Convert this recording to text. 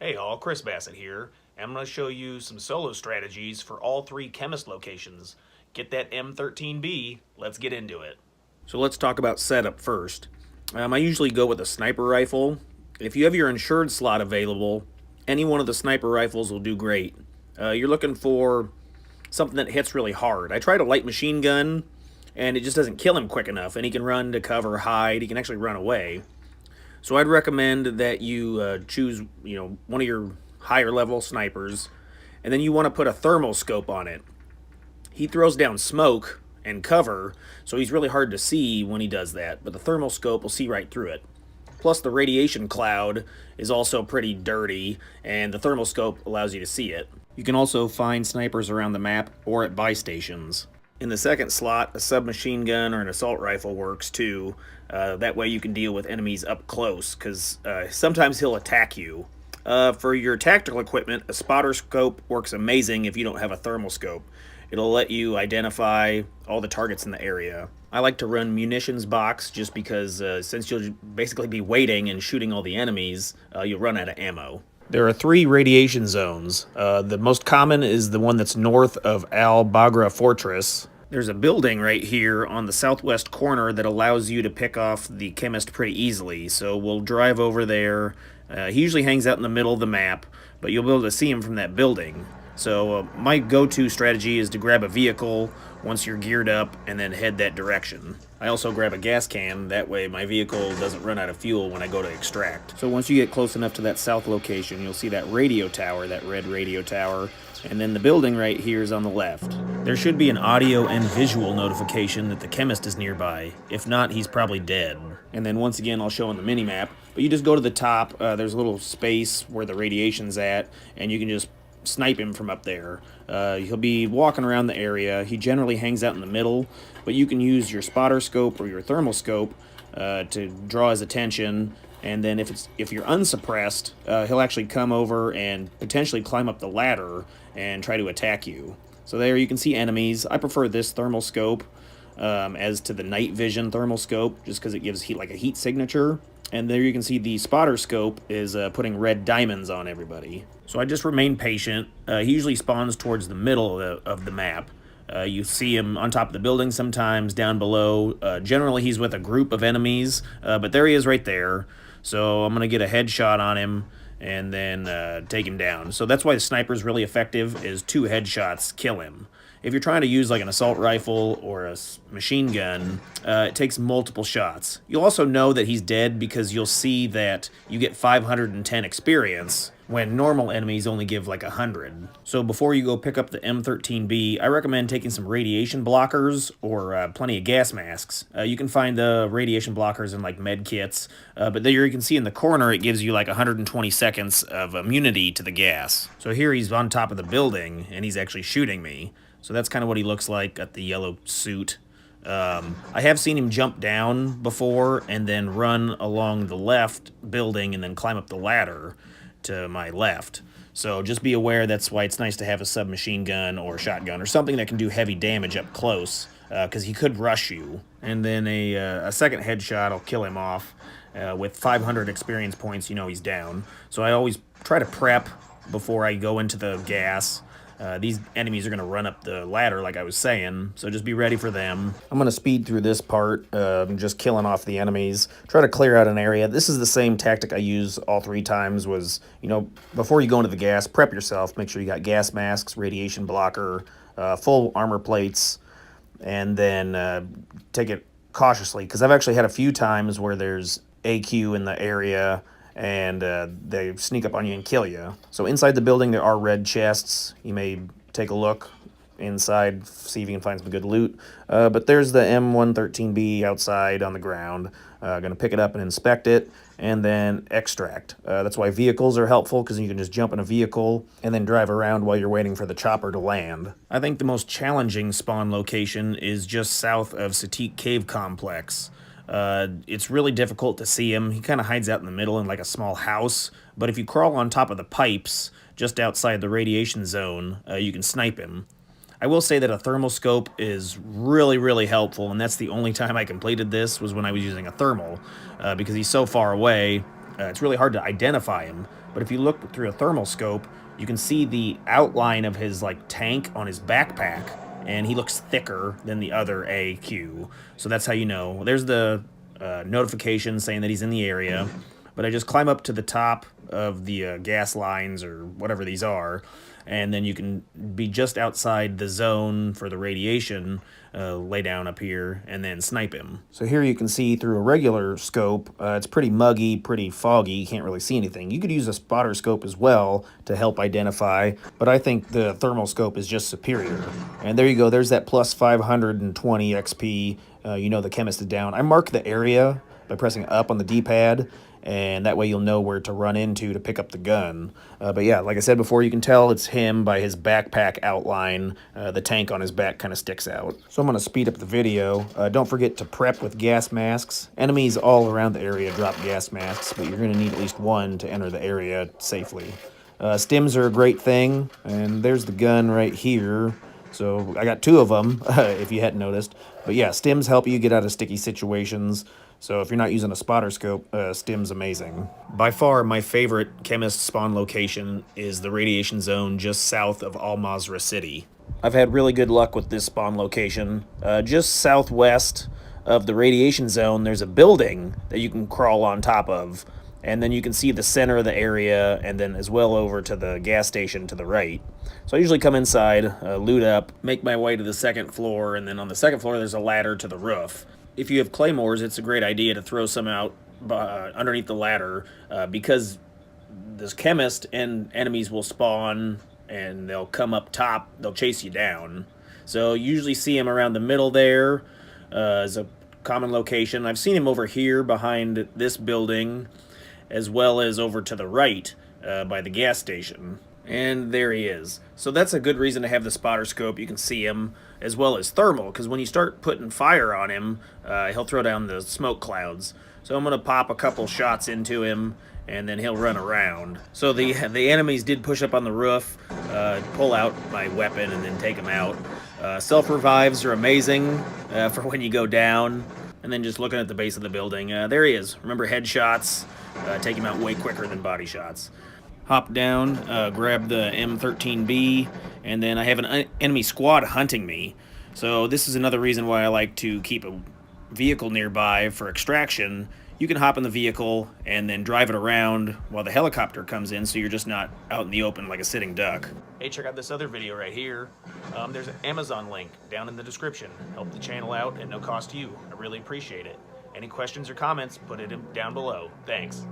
Hey all, Chris Bassett here. I'm going to show you some solo strategies for all three chemist locations. Get that M13B, let's get into it. So let's talk about setup first. I usually go with a sniper rifle. If you have your insured slot available, any one of the sniper rifles will do great. You're looking for something that hits really hard. I tried a light machine gun, and it just doesn't kill him quick enough, and he can run to cover, hide, he can actually run away. So I'd recommend that you choose, one of your higher level snipers, and then you want to put a thermal scope on it. He throws down smoke and cover, so he's really hard to see when he does that, but the thermal scope will see right through it. Plus, the radiation cloud is also pretty dirty, and the thermal scope allows you to see it. You can also find snipers around the map or at buy stations. In the second slot, a submachine gun or an assault rifle works too. That way you can deal with enemies up close, because sometimes he'll attack you. For your tactical equipment, a spotter scope works amazing if you don't have a thermal scope. It'll let you identify all the targets in the area. I like to run munitions box just because since you'll basically be waiting and shooting all the enemies, you'll run out of ammo. There are three radiation zones. The most common is the one that's north of Al Bagra Fortress. There's a building right here on the southwest corner that allows you to pick off the chemist pretty easily, so we'll drive over there. He usually hangs out in the middle of the map, but you'll be able to see him from that building. So my go-to strategy is to grab a vehicle once you're geared up and then head that direction. I also grab a gas can, that way my vehicle doesn't run out of fuel when I go to extract. So once you get close enough to that south location, you'll see that radio tower, that red radio tower, and then the building right here is on the left. There should be an audio and visual notification that the chemist is nearby. If not, he's probably dead. And then once again, I'll show on the minimap, but you just go to the top, there's a little space where the radiation's at, and you can just snipe him from up there. He'll be walking around the area. He generally hangs out in the middle, but you can use your spotter scope or your thermal scope to draw his attention. And then if you're unsuppressed, he'll actually come over and potentially climb up the ladder and try to attack you. So there you can see enemies. I prefer this thermal scope as to the night vision thermal scope, just because it gives heat, like a heat signature. And there you can see the spotter scope is putting red diamonds on everybody. So I just remain patient. He usually spawns towards the middle of the map. You see him on top of the building sometimes, down below. Generally he's with a group of enemies, but there he is right there. So I'm going to get a headshot on him and then take him down. So that's why the sniper is really effective, is 2 headshots kill him. If you're trying to use like an assault rifle or a machine gun, it takes multiple shots. You'll also know that he's dead because you'll see that you get 510 experience when normal enemies only give like 100. So before you go pick up the M13B, I recommend taking some radiation blockers or plenty of gas masks. You can find the radiation blockers in like med kits, but there you can see in the corner it gives you like 120 seconds of immunity to the gas. So here he's on top of the building and he's actually shooting me. So that's kind of what he looks like, got the yellow suit. I have seen him jump down before and then run along the left building and then climb up the ladder to my left. So just be aware, that's why it's nice to have a submachine gun or shotgun or something that can do heavy damage up close, because he could rush you. And then a second headshot will kill him off. With 500 experience points, you know he's down. So I always try to prep before I go into the gas. These enemies are going to run up the ladder, like I was saying, so just be ready for them. I'm going to speed through this part, just killing off the enemies. Try to clear out an area. This is the same tactic I use all 3 times was, before you go into the gas, prep yourself. Make sure you got gas masks, radiation blocker, full armor plates, and then take it cautiously, because I've actually had a few times where there's AQ in the area, and they sneak up on you and kill you. So inside the building there are red chests. You may take a look inside, see if you can find some good loot. But there's the M13B outside on the ground. Gonna pick it up and inspect it, and then extract. That's why vehicles are helpful, because you can just jump in a vehicle and then drive around while you're waiting for the chopper to land. I think the most challenging spawn location is just south of Satik Cave Complex. It's really difficult to see him. He kind of hides out in the middle in like a small house, but if you crawl on top of the pipes just outside the radiation zone, you can snipe him. I will say that a thermal scope is really, really helpful, and that's the only time I completed this was when I was using a thermal, because he's so far away. it's really hard to identify him. But if you look through a thermal scope, you can see the outline of his like tank on his backpack, and he looks thicker than the other AQ. So that's how you know. There's the notification saying that he's in the area. But I just climb up to the top of the gas lines or whatever these are, and then you can be just outside the zone for the radiation, lay down up here, and then snipe him. So here you can see through a regular scope, it's pretty muggy, pretty foggy, you can't really see anything. You could use a spotter scope as well to help identify, but I think the thermal scope is just superior. And there you go, there's that plus 520 XP, you know the chemist is down. I mark the area by pressing up on the D-pad, and that way you'll know where to run into to pick up the gun. But yeah, like I said before, you can tell it's him by his backpack outline. The tank on his back kind of sticks out. So I'm going to speed up the video. Don't forget to prep with gas masks. Enemies all around the area drop gas masks, but you're going to need at least one to enter the area safely. Stims are a great thing, and there's the gun right here. So I got two of them, if you hadn't noticed. But yeah, stims help you get out of sticky situations. So if you're not using a spotter scope, stim's amazing. By far, my favorite chemist spawn location is the radiation zone just south of Al-Mazrah City. I've had really good luck with this spawn location. Just southwest of the radiation zone, there's a building that you can crawl on top of. And then you can see the center of the area, and then as well over to the gas station to the right. So I usually come inside, loot up, make my way to the second floor, and then on the second floor there's a ladder to the roof. If you have claymores, it's a great idea to throw some out underneath the ladder, because this chemist and enemies will spawn, and they'll come up top, they'll chase you down. So you usually see him around the middle there, as a common location. I've seen him over here behind this building, as well as over to the right by the gas station. And there he is. So that's a good reason to have the spotter scope. You can see him, as well as thermal, because when you start putting fire on him, he'll throw down the smoke clouds. So I'm going to pop a couple shots into him, and then he'll run around. So the enemies did push up on the roof, pull out my weapon, and then take him out. Self-revives are amazing for when you go down. And then just looking at the base of the building, there he is. Remember, headshots take him out way quicker than body shots. Hop down, grab the M13B, and then I have an enemy squad hunting me. So this is another reason why I like to keep a vehicle nearby for extraction. You can hop in the vehicle and then drive it around while the helicopter comes in, so you're just not out in the open like a sitting duck. Hey, check out this other video right here. There's an Amazon link down in the description. Help the channel out at no cost to you. I really appreciate it. Any questions or comments, put it down below. Thanks.